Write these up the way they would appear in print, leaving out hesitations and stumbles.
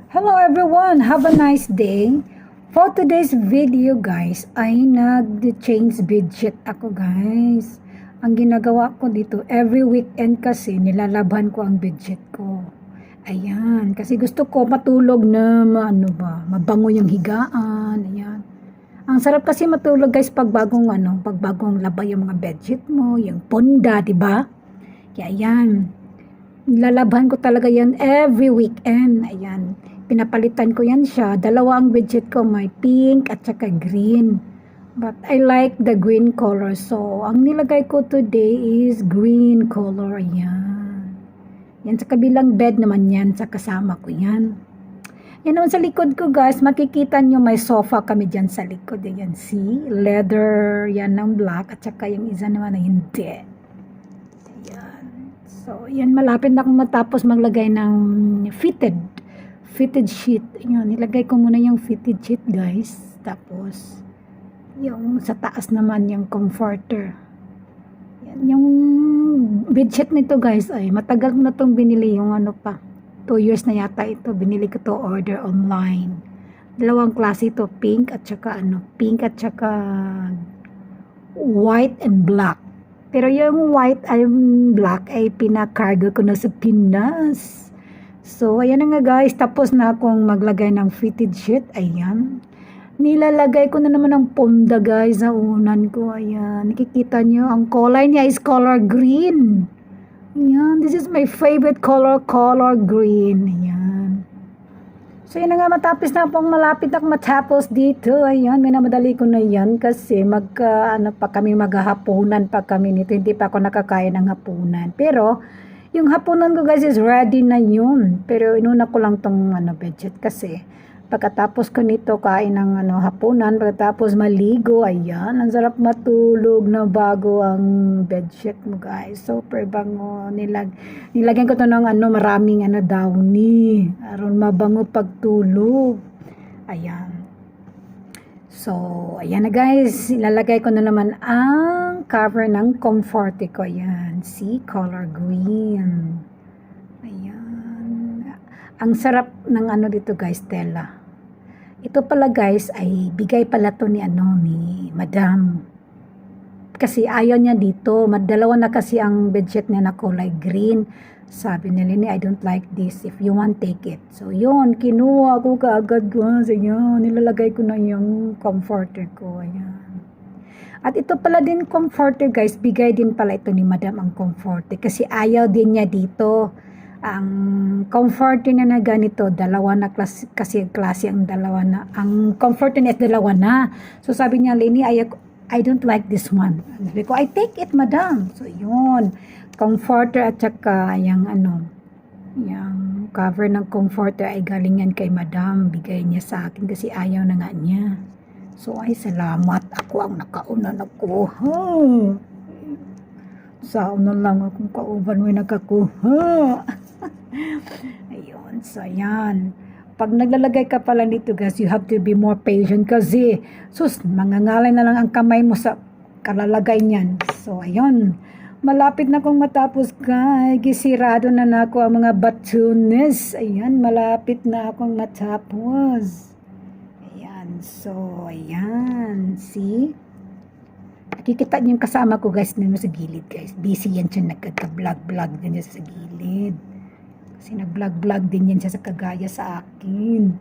Hello everyone! Have a nice day! For today's video guys, ay nag-change budget ako guys. Ang ginagawa ko dito, every weekend kasi nilalaban ko ang budget ko. Ayan, kasi gusto ko matulog na mabango yung higaan. Ayan. Ang sarap kasi matulog guys pag bagong labay yung mga budget mo, yung punda, di ba? Kaya ayan, nilalabhan ko talaga yan every weekend. Ayan. Pinapalitan ko yan siya. Dalawa ang widget ko. May pink at saka green. But I like the green color. So, ang nilagay ko today is green color. Ayan. Yan sa kabilang bed naman yan. Sa kasama ko yan. Yan naman sa likod ko guys. Makikita nyo may sofa kami dyan sa likod. Ayan. See? Leather. Yan ng black. At saka yung isa naman na hindi. So, yan, malapit na akong matapos maglagay ng fitted sheet. Yan, nilagay ko muna yung fitted sheet, guys. Tapos, yung sa taas naman, yung comforter. Yan, yung bedsheet nito, guys, ay matagal ko na itong binili. Yung 2 years na yata ito. Binili ko to order online. Dalawang klase ito, pink at saka white and black. Pero yung white and black ay pinakargo ko na sa Pinas. So, ayan na nga guys. Tapos na akong maglagay ng fitted sheet. Ayan. Nilalagay ko na naman ang ponda guys sa unan ko. Ayan. Nakikita nyo. Ang kulay niya is color green. Ayan. This is my favorite color green. Ayan. So, yan na nga, matapos na pong malapit na matapos dito. Ayan, minamadali ko na yan kasi kami maghahapunan pa kami nito. Hindi pa ako nakakain ng hapunan. Pero, yung hapunan ko guys is ready na yun. Pero, inuna ko lang tong budget kasi pagkatapos ko nito kain ng hapunan, pagkatapos maligo, ayan, ang sarap matulog na bago ang bedsheet mo guys. Super bango. Nilagyan ko to ng maraming downy. Aron mabango pagtulog. Ayan. So, ayan na guys. Ilalagay ko na naman ang cover ng comfort ko. Ayan. See? Color green. Ayan. Ang sarap ng dito guys, Stella. Ito pala guys ay bigay pala to ni Madam. Kasi ayaw niya dito. Dalawa na kasi ang bedsheet niya na kulay green. Sabi ni Lini, I don't like this. If you want, take it. So yun, kinuha ko kaagad guys. Ayan, nilalagay ko na yung comforter ko. Ayan. At ito pala din comforter guys. Bigay din pala ito ni Madam ang comforter. Kasi ayaw din niya dito. Ang comforter na ganito, dalawa na klase ang dalawa na. Ang comforter niya is dalawa na. So sabi niya, Lini, I don't like this one. Sabi ko, I take it, Madam. So yun, comforter at saka yung yung cover ng comforter ay galingan kay Madam. Bigay niya sa akin kasi ayaw na nga niya. So ay salamat, ako ang nakauna nakuha. Sauna lang akong kauban mo nakakuha. Ayun, so ayan. Pag naglalagay ka pala dito guys, you have to be more patient kasi mangangalay na lang ang kamay mo sa kalalagay niyan. So ayun, malapit na kong matapos guys. Gisirado na ako ang mga batunes. Ayan, malapit na akong matapos. Ayan, so ayan, see? Nakikita niyo yung kasama ko guys na sa gilid guys. Busy yan siya, nagka-vlog din niya sa gilid. Kasi nag-vlog din yan siya sa kagaya sa akin.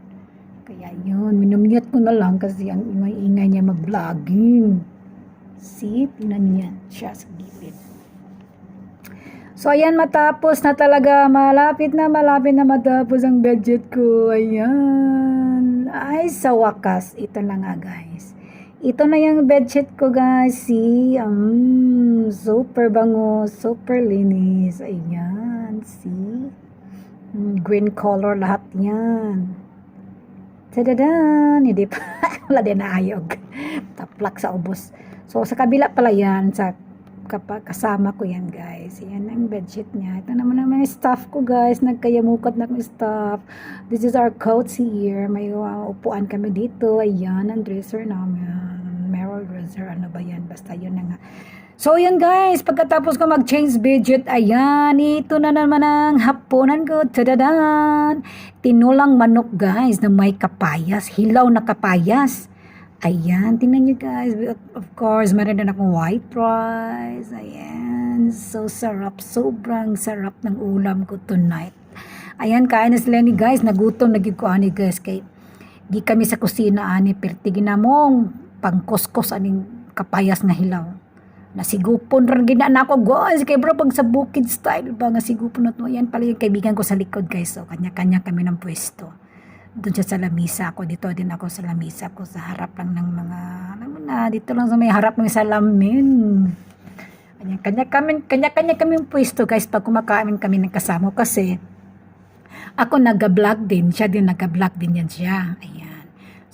Kaya yun, minumute ko na lang kasi ang ingay niya mag-vlogging. See, pinan niya siya sa gilid. So ayan, matapos na talaga. Malapit na matapos ang budget ko. Ayan. Ay, sa wakas. Ito na nga guys. Ito na yung bedsheet ko guys. See? Super bango. Super linis. Ayan. See? Green color lahat yan. Tadadan! Hindi pa. Wala din naayog. Taplak sa ubos. So sa kabila pala yan. Kasama ko yan guys. Yan ang bedsheet niya. Ito naman ang mga staff ko guys. Nagkayamukat na akong staff. This is our couch here. May upuan kami dito. Ayan ang dresser namin. Meryl dresser. Ano ba yan? Basta yun na nga. So yan guys, pagkatapos ko mag-change budget, ayan, ito na naman ang hapunan ko. Tadadan! Tinulang manok guys na may kapayas, hilaw na kapayas. Ayan, tingnan nyo guys. Of course, meron din akong white rice. Ayan, so sarap. Sobrang sarap ng ulam ko tonight. Ayan, kain na sila ni guys. Nagutom, nagikuan ni guys. Kay, di kami sa kusina ani, pertigin na mong pangkuskos aning kapayas nga hilaw. Nasigupon rin gina na ako guys. Kay bro, pag sa bukid style ba, nga sigupon na to. Ayan pala yung kaibigan ko sa likod guys. So, kanya-kanya kami ng pwesto. Doon siya sa lamisa ako. Dito din ako sa lamisa ko. Sa harap lang ng mga, alam mo na, dito lang sa may harap ng salamin. Kanya-kanya kami yung pwesto guys pag kumakain kami ng kasama kasi ako nag-vlog din. Siya din nag-vlog din yan siya. Ayan.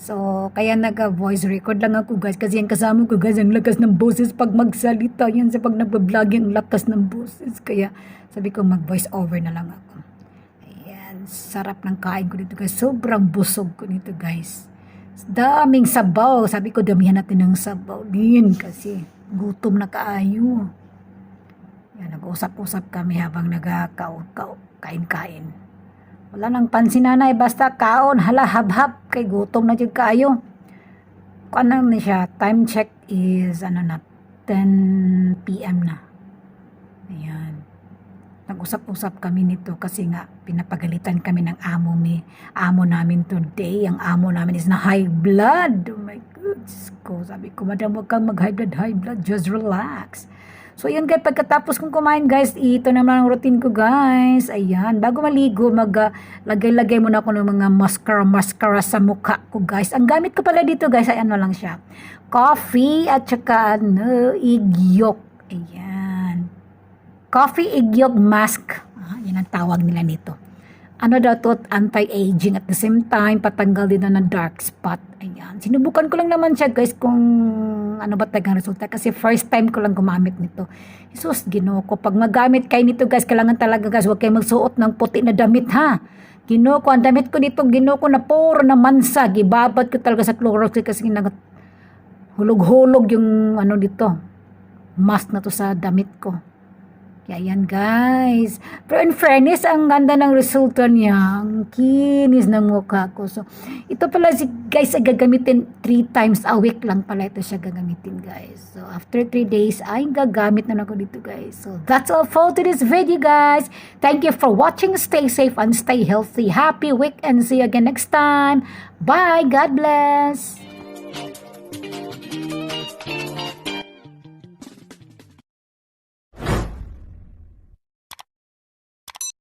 So, kaya nag-voice record lang ako guys kasi yung kasama ko guys, ang lakas ng boses pag magsalita. Yan sa pag nag-vlog yung lakas ng boses. Kaya sabi ko mag-voice over na lang ako. Sarap ng kain ko dito guys. Sobrang busog ko nito guys. Daming sabaw. Sabi ko damihan natin ng sabaw din kasi gutom na kaayo. Yan, nag-usap-usap kami habang kain-kain. Wala nang pansin nanay. Basta kaon. Hala hab-hab. Kay gutom na dyan kaayo. Kung ano na siya. Time check is 10 p.m. na. Ayan. Nag-usap-usap kami nito kasi nga pinapagalitan kami ng amo namin today. Ang amo namin is na high blood. Oh my goodness ko. Sabi ko, madam, wag kang mag-high blood. Just relax. So, yun guys, pagkatapos kong kumain guys, ito naman ang routine ko guys. Ayan, bago maligo, lagay-lagay muna ako ng mga mascara sa mukha ko guys. Ang gamit ko pala dito guys, ay ano lang siya. Coffee at saka igyok. Ayan. Coffee igyok mask. Yan ang tawag nila nito. Ano daw to, anti-aging at the same time, patanggal din na ng dark spot. Ayan. Sinubukan ko lang naman siya guys kung ano ba talagang resulta. Kasi first time ko lang gumamit nito. Jesus, Ginoo ko. Pag magamit kayo nito guys, kailangan talaga guys, huwag kayo magsuot ng puti na damit ha. Ginoo ko, ang damit ko dito, Ginoo ko na puro na mansa. Gibabad ko talaga sa Clorox kasi hulog-hulog yung ano dito. Mask na to sa damit ko. Kaya yan guys. Pero in fairness, ang ganda ng resulta niya. Ang kinis ng mukha ko. So, ito pala si guys ay gagamitin 3 times a week lang pala ito siya gagamitin guys. So, after 3 days ay gagamit na ako dito guys. So, that's all for today's video guys. Thank you for watching. Stay safe and stay healthy. Happy weekend. See you again next time. Bye. God bless.